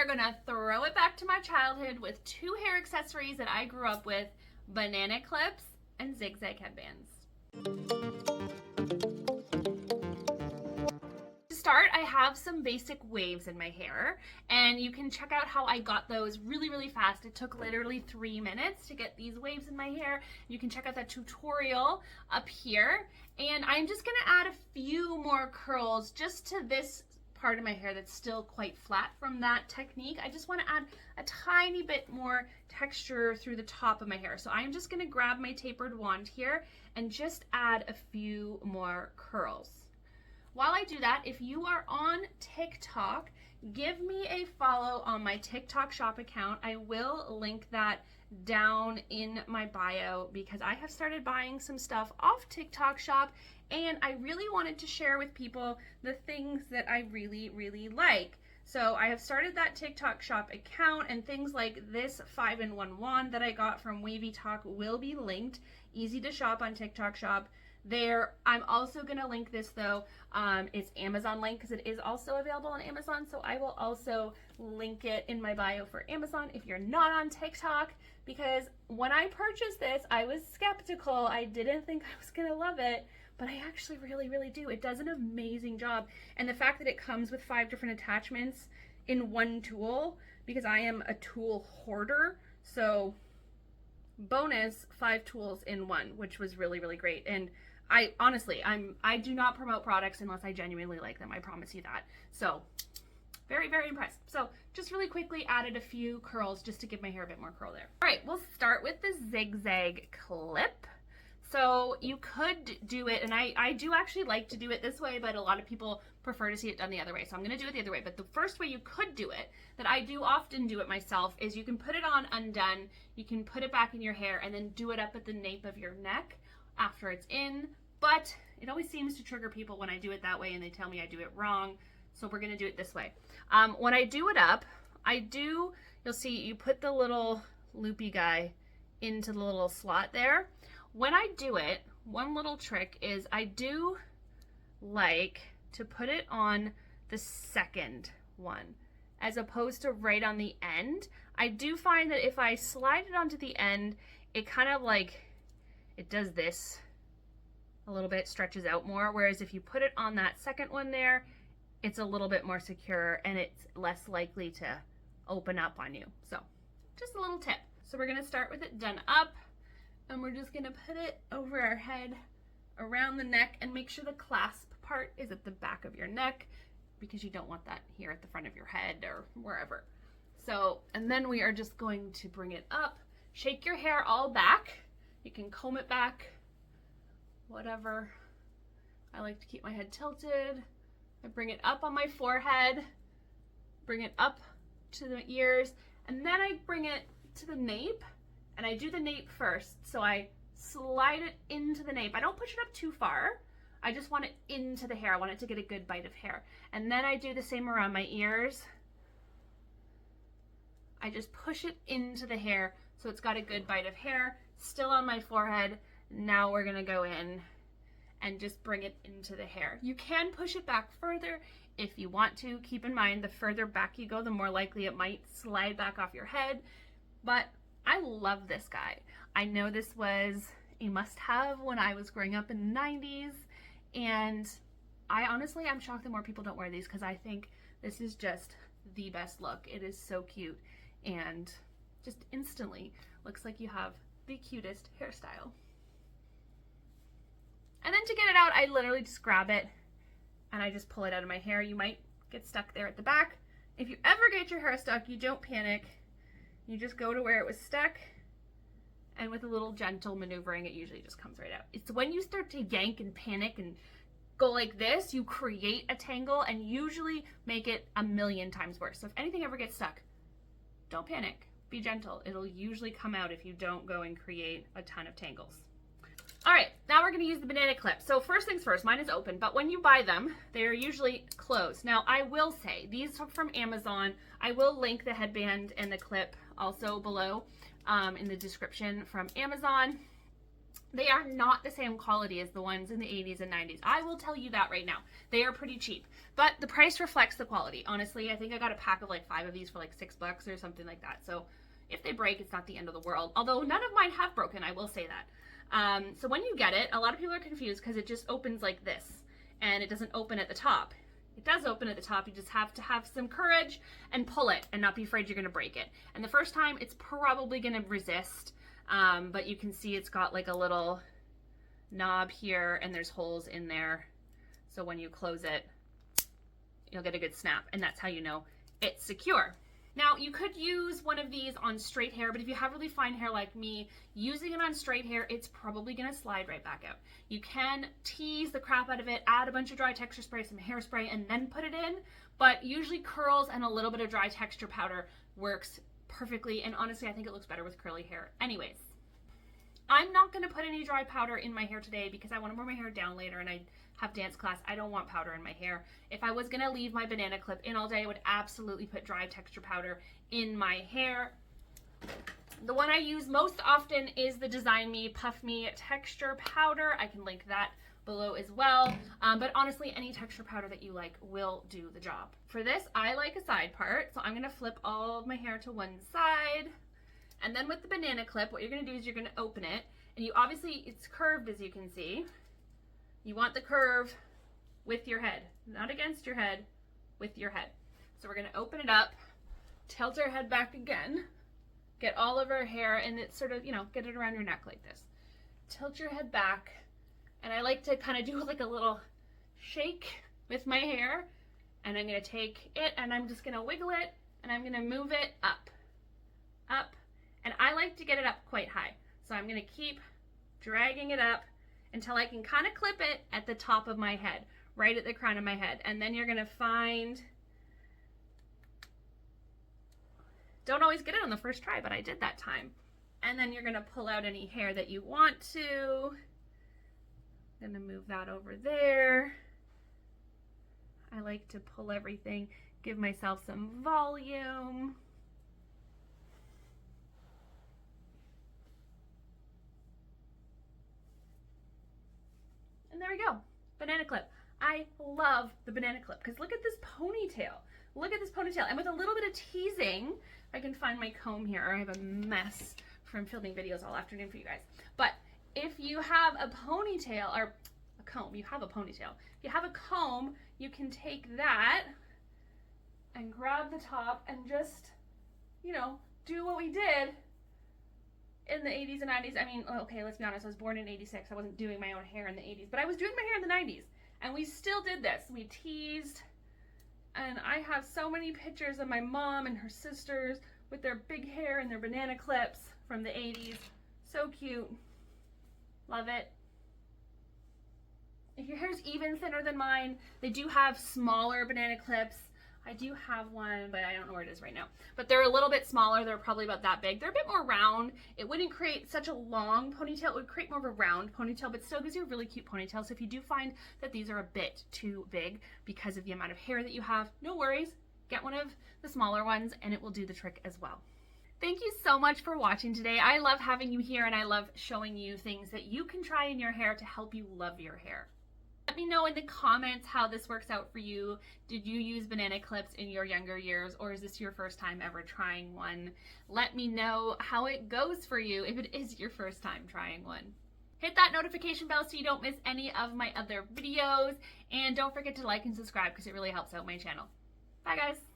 are gonna throw it back to my childhood with two hair accessories that I grew up with, banana clips and zigzag headbands. To start, I have some basic waves in my hair, and you can check out how I got those really fast. It took literally 3 minutes to get these waves in my hair. You can check out that tutorial up here, and I'm just gonna add a few more curls just to this part of my hair that's still quite flat from that technique. I just want to add a tiny bit more texture through the top of my hair. So I'm just going to grab my tapered wand here and just add a few more curls. While I do that, if you are on TikTok, give me a follow on my TikTok shop account. I will link that down in my bio because I have started buying some stuff off TikTok shop, and I really wanted to share with people the things that I really like. So I have started that TikTok shop account, and things like this 5-in-1 wand that I got from Wavy Talk will be linked. Easy to shop on TikTok shop there. I'm also going to link this though. It's Amazon link because it is also available on Amazon. So I will also link it in my bio for Amazon if you're not on TikTok, because when I purchased this, I was skeptical. I didn't think I was going to love it, but I actually really do. It does an amazing job. And the fact that it comes with 5 different attachments in one tool, because I am a tool hoarder. So bonus 5 tools in one, which was really great. And I honestly, I do not promote products unless I genuinely like them. I promise you that. So very impressed. So just really quickly added a few curls just to give my hair a bit more curl there. All right, we'll start with the zigzag clip. So you could do it, and I do actually like to do it this way, but a lot of people prefer to see it done the other way. So I'm gonna do it the other way. But the first way you could do it, that I do often do it myself, is you can put it on undone, you can put it back in your hair, and then do it up at the nape of your neck after it's in. But it always seems to trigger people when I do it that way, and they tell me I do it wrong. So we're gonna do it this way. When I do it up, you'll see you put the little loopy guy into the little slot there. When I do it, one little trick is I do like to put it on the second one as opposed to right on the end. I do find that if I slide it onto the end, it kind of like, it does this a little bit, stretches out more. Whereas if you put it on that second one there, it's a little bit more secure and it's less likely to open up on you. So just a little tip. So we're gonna start with it done up, and we're just gonna put it over our head, around the neck, and make sure the clasp part is at the back of your neck because you don't want that here at the front of your head or wherever. So, and then we are just going to bring it up, shake your hair all back. You can comb it back, whatever. I like to keep my head tilted. I bring it up on my forehead, bring it up to the ears, and then I bring it to the nape, and I do the nape first. So I slide it into the nape. I don't push it up too far. I just want it into the hair. I want it to get a good bite of hair. And then I do the same around my ears. I just push it into the hair so it's got a good bite of hair, still on my forehead. Now we're gonna go in and just bring it into the hair. You can push it back further if you want to. Keep in mind, the further back you go, the more likely it might slide back off your head. But I love this guy. I know this was a must-have when I was growing up in the 90s, and I'm shocked that more people don't wear these because I think this is just the best look. It is so cute and just instantly looks like you have the cutest hairstyle. And then to get it out, I literally just grab it and I just pull it out of my hair. You might get stuck there at the back. If you ever get your hair stuck, you don't panic. You just go to where it was stuck, and with a little gentle maneuvering, it usually just comes right out. It's when you start to yank and panic and go like this, you create a tangle and usually make it a million times worse. So if anything ever gets stuck, don't panic. Be gentle. It'll usually come out if you don't go and create a ton of tangles. All right, now we're gonna use the banana clip. So first things first, mine is open, but when you buy them, they're usually closed. Now I will say, these are from Amazon. I will link the headband and the clip also below in the description from Amazon. They are not the same quality as the ones in the 80s and 90s. I will tell you that right now. They are pretty cheap, but the price reflects the quality. Honestly, I think I got a pack of like 5 of these for like $6 or something like that. So if they break, it's not the end of the world. Although none of mine have broken, I will say that. So when you get it, a lot of people are confused because it just opens like this and it doesn't open at the top. It does open at the top. You just have to have some courage and pull it and not be afraid you're going to break it. And the first time it's probably going to resist. But you can see it's got like a little knob here and there's holes in there. So when you close it, you'll get a good snap, and that's how you know it's secure. Now you could use one of these on straight hair, but if you have really fine hair like me, using it on straight hair, it's probably gonna slide right back out. You can tease the crap out of it, add a bunch of dry texture spray, some hairspray, and then put it in, but usually curls and a little bit of dry texture powder works perfectly, and honestly I think it looks better with curly hair. Anyways, I'm not going to put any dry powder in my hair today because I want to wear my hair down later and I have dance class. I don't want powder in my hair. If I was going to leave my banana clip in all day, I would absolutely put dry texture powder in my hair. The one I use most often is the Design Me Puff Me texture powder. I can link that below as well, but honestly any texture powder that you like will do the job. For this I like a side part, so I'm going to flip all of my hair to one side, and then with the banana clip what you're going to do is you're going to open it, and you obviously, it's curved as you can see. You want the curve with your head, not against your head, with your head. So we're going to open it up, tilt our head back again, get all of our hair, and it's sort of, you know, get it around your neck like this. Tilt your head back, and I like to kind of do like a little shake with my hair, and I'm going to take it and I'm just going to wiggle it and I'm going to move it up, up, and I like to get it up quite high. So I'm going to keep dragging it up until I can kind of clip it at the top of my head, right at the crown of my head. And then you're going to find, don't always get it on the first try, but I did that time. And then you're going to pull out any hair that you want to. I'm going to move that over there. I like to pull everything, give myself some volume. And there we go, banana clip. I love the banana clip because look at this ponytail. Look at this ponytail. And with a little bit of teasing, if I can find my comb here, I have a mess from filming videos all afternoon for you guys. But if you have a ponytail, or a comb, you have a ponytail. If you have a comb, you can take that and grab the top and just, you know, do what we did in the 80s and 90s. I mean, okay, let's be honest, I was born in 86. I wasn't doing my own hair in the 80s, but I was doing my hair in the 90s. And we still did this. We teased, and I have so many pictures of my mom and her sisters with their big hair and their banana clips from the 80s. So cute. Love it. If your hair's even thinner than mine, they do have smaller banana clips. I do have one, but I don't know where it is right now. But they're a little bit smaller. They're probably about that big. They're a bit more round. It wouldn't create such a long ponytail. It would create more of a round ponytail, but still gives you a really cute ponytail. So if you do find that these are a bit too big because of the amount of hair that you have, no worries. Get one of the smaller ones and it will do the trick as well. Thank you so much for watching today. I love having you here and I love showing you things that you can try in your hair to help you love your hair. Let me know in the comments how this works out for you. Did you use banana clips in your younger years, or is this your first time ever trying one? Let me know how it goes for you if it is your first time trying one. Hit that notification bell so you don't miss any of my other videos, and don't forget to like and subscribe because it really helps out my channel. Bye guys.